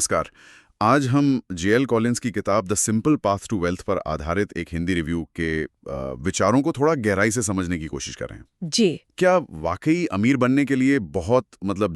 नमस्कार। आज हम जेएल कॉलिंस की किताब the simple path to wealth पर आधारित एक हिंदी रिव्यू के विचारों को थोड़ा गहराई से समझने की कोशिश कर रहे हैं। जी। क्या वाकई अमीर बनने के लिए बहुत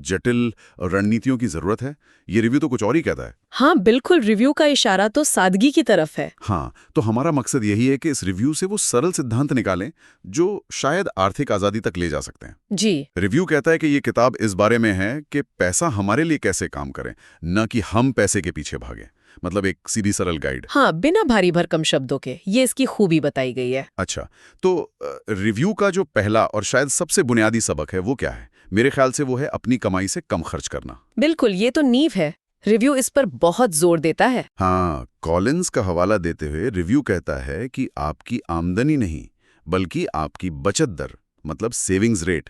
जटिल रणनीतियों की जरूरत है? ये रिव्यू तो कुछ और ही कहता है। हाँ बिल्कुल, रिव्यू का इशारा तो सादगी की तरफ है। हाँ, तो हमारा मकसद यही है कि इस रिव्यू से वो सरल सिद्धांत निकालें जो शायद आर्थिक आजादी तक ले जा सकते हैं। जी। रिव्यू कहता है कि ये किताब इस बारे में है कि पैसा हमारे लिए कैसे काम करे, न कि हम पैसे के पीछे भागें। मतलब एक सीधी सरल गाइड। हाँ, बिना भारी भरकम शब्दों के ये इसकी खूबी बताई गई है। अच्छा, तो रिव्यू का जो पहला और शायद सबसे बुनियादी सबक है वो क्या है? मेरे ख्याल से वो है अपनी कमाई से कम खर्च करना। बिल्कुल, ये तो नींव है। रिव्यू इस पर बहुत जोर देता है। हाँ, कॉलिंस का हवाला देते हुए रिव्यू कहता है कि आपकी आमदनी नहीं बल्कि आपकी बचत दर मतलब सेविंग्स रेट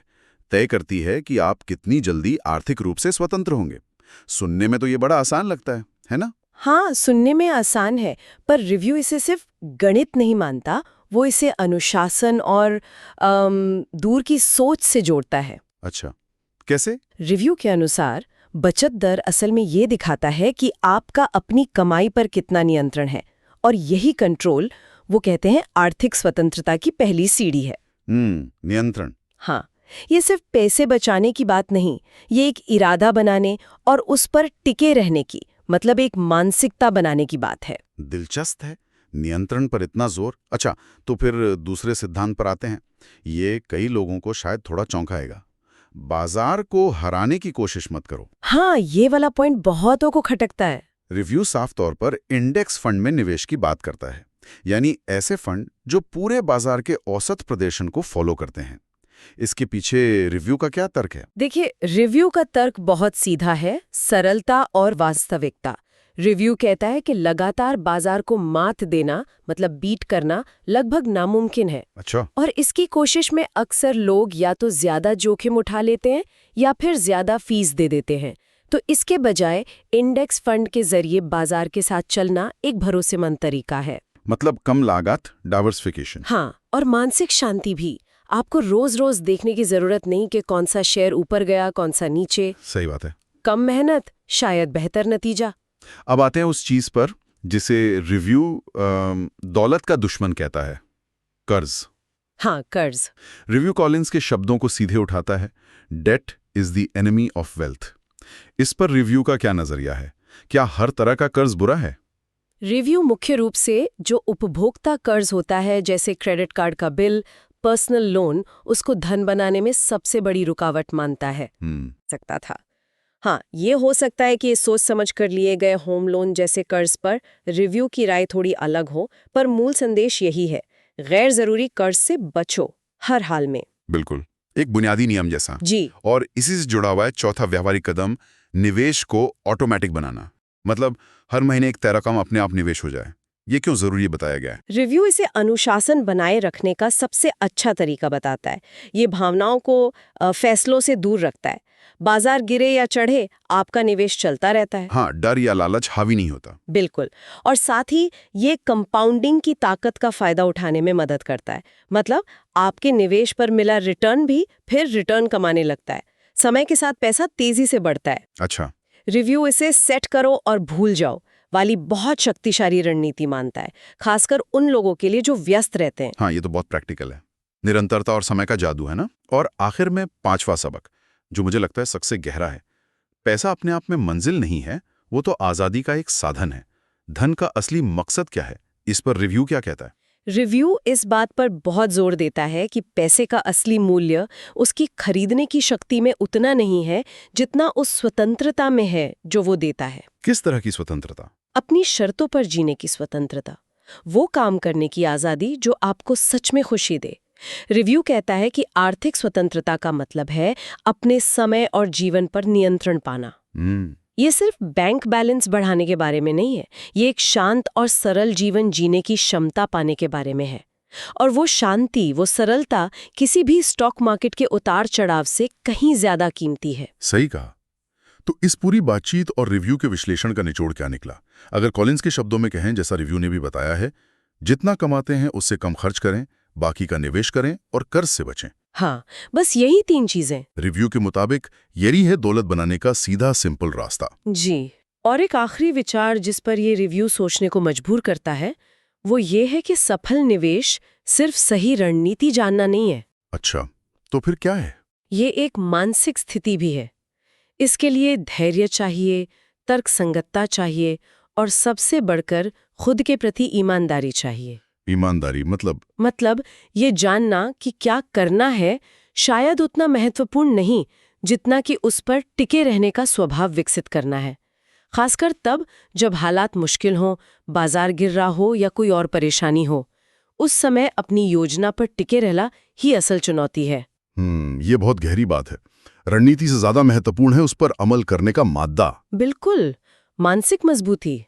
तय करती है कि आप कितनी जल्दी आर्थिक रूप से स्वतंत्र होंगे। सुनने में तो ये बड़ा आसान लगता है ना? हाँ, सुनने में आसान है, पर रिव्यू इसे सिर्फ गणित नहीं मानता, वो इसे अनुशासन और दूर की सोच से जोड़ता है। अच्छा, कैसे? रिव्यू के अनुसार बचत दर असल में ये दिखाता है कि आपका अपनी कमाई पर कितना नियंत्रण है, और यही कंट्रोल वो कहते हैं आर्थिक स्वतंत्रता की पहली सीढ़ी है। नियंत्रण। हाँ, ये सिर्फ पैसे बचाने की बात नहीं, ये एक इरादा बनाने और उस पर टिके रहने की, मतलब एक मानसिकता बनाने की बात है। दिलचस्प है, नियंत्रण पर इतना जोर। अच्छा, तो फिर दूसरे सिद्धांत पर आते हैं। ये कई लोगों को शायद थोड़ा चौंकाएगा। बाजार को हराने की कोशिश मत करो। हाँ, ये वाला पॉइंट बहुतों को खटकता है। रिव्यू साफ तौर पर इंडेक्स फंड में निवेश की बात करता है, यानी ऐसे फंड जो पूरे बाजार के औसत प्रदर्शन को फॉलो करते हैं। इसके पीछे रिव्यू का क्या तर्क है? देखिए, रिव्यू का तर्क बहुत सीधा है, सरलता और वास्तविकता। रिव्यू कहता है कि लगातार बाजार को मात देना मतलब बीट करना लगभग नामुमकिन है। अच्छा। और इसकी कोशिश में अक्सर लोग या तो ज्यादा जोखिम उठा लेते हैं या फिर ज्यादा फीस दे देते हैं। तो इसके बजाय इंडेक्स फंड के जरिए बाजार के साथ चलना एक भरोसेमंद तरीका है। मतलब कम लागत, डाइवर्सिफिकेशन। हाँ, और मानसिक शांति भी। आपको रोज रोज देखने की जरूरत नहीं कि कौन सा शेयर ऊपर गया कौन सा नीचे। सही बात है। कम मेहनत, शायद बेहतर नतीजा। अब आते हैं उस चीज पर जिसे रिव्यू दौलत का दुश्मन कहता है, कर्ज। हाँ, कर्ज। रिव्यू कॉलिंस के शब्दों को सीधे उठाता है, debt is the enemy of wealth. इस पर रिव्यू का क्या नजरिया है? क्या हर तरह का कर्ज बुरा है? रिव्यू मुख्य रूप से जो उपभोक्ता कर्ज होता है, जैसे क्रेडिट कार्ड का बिल, पर्सनल लोन, उसको धन बनाने में सबसे बड़ी रुकावट मानता है। सकता था। हाँ, ये हो सकता है कि ये सोच समझ कर लिए गए होम लोन जैसे कर्ज पर रिव्यू की राय थोड़ी अलग हो, पर मूल संदेश यही है, गैर जरूरी कर्ज से बचो हर हाल में। बिल्कुल, एक बुनियादी नियम जैसा। जी। और इसी से जुड़ा हुआ है चौथा व्यावहारिक कदम, निवेश को ऑटोमेटिक बनाना। मतलब हर महीने एक तय रकम अपने आप निवेश हो जाए। ये क्यों जरूरी बताया गया है? रिव्यू इसे अनुशासन बनाए रखने का सबसे अच्छा तरीका बताता है। ये भावनाओं को फैसलों से दूर रखता है। बाजार गिरे या चढ़े, आपका निवेश चलता रहता है। हाँ, डर या लालच हावी नहीं होता। बिल्कुल। और साथ ही ये कंपाउंडिंग की ताकत का फायदा उठाने में मदद करता है। मतलब आपके निवेश पर मिला रिटर्न भी फिर रिटर्न कमाने लगता है। समय के साथ पैसा तेजी से बढ़ता है। अच्छा। रिव्यू इसे सेट करो और भूल जाओ वाली बहुत शक्तिशाली रणनीति मानता है, खासकर उन लोगों के लिए जो व्यस्त रहते हैं। हाँ, ये तो बहुत प्रैक्टिकल है। निरंतरता और समय का जादू है ना। और आखिर में पांचवा सबक, जो मुझे लगता है सबसे गहरा है। पैसा अपने आप में मंजिल नहीं है, वो तो आजादी का एक साधन है। धन का असली मकसद क्या है? इस पर रिव्यू क्या कहता है? रिव्यू इस बात पर बहुत जोर देता है कि पैसे का असली मूल्य उसकी खरीदने की शक्ति में उतना नहीं है जितना उस स्वतंत्रता में है जो वो देता है। किस तरह की स्वतंत्रता? अपनी शर्तों पर जीने की स्वतंत्रता, वो काम करने की आजादी जो आपको सच में खुशी दे। रिव्यू कहता है कि आर्थिक स्वतंत्रता का मतलब है अपने समय और जीवन पर नियंत्रण पाना। ये सिर्फ बैंक बैलेंस बढ़ाने के बारे में नहीं है, ये एक शांत और सरल जीवन जीने की क्षमता पाने के बारे में है। और वो शांति, वो सरलता किसी भी स्टॉक मार्केट के उतार चढ़ाव से कहीं ज्यादा कीमती है। सही कहा। तो इस पूरी बातचीत और रिव्यू के विश्लेषण का निचोड़ क्या निकला? अगर कॉलिंस के शब्दों में कहें, जैसा रिव्यू ने भी बताया है, जितना कमाते हैं उससे कम खर्च करें, बाकी का निवेश करें और कर्ज से बचें। हाँ, बस यही 3 चीजें। रिव्यू के मुताबिक यही है दौलत बनाने का सीधा सिंपल रास्ता। जी। और एक आखिरी विचार जिस पर ये रिव्यू सोचने को मजबूर करता है, वो ये है कि सफल निवेश सिर्फ सही रणनीति जानना नहीं है। अच्छा, तो फिर क्या है? ये एक मानसिक स्थिति भी है। इसके लिए धैर्य चाहिए, तर्कसंगतता चाहिए और सबसे बढ़कर खुद के प्रति ईमानदारी चाहिए। ईमानदारी मतलब ये जानना कि क्या करना है शायद उतना महत्वपूर्ण नहीं जितना कि उस पर टिके रहने का स्वभाव विकसित करना है। खासकर तब जब हालात मुश्किल हों, बाजार गिर रहा हो या कोई और परेशानी हो, उस समय अपनी योजना पर टिके रहना ही असल चुनौती है। ये बहुत गहरी बात है। रणनीति से ज्यादा महत्वपूर्ण है उस पर अमल करने का मादा। बिल्कुल, मानसिक मजबूती।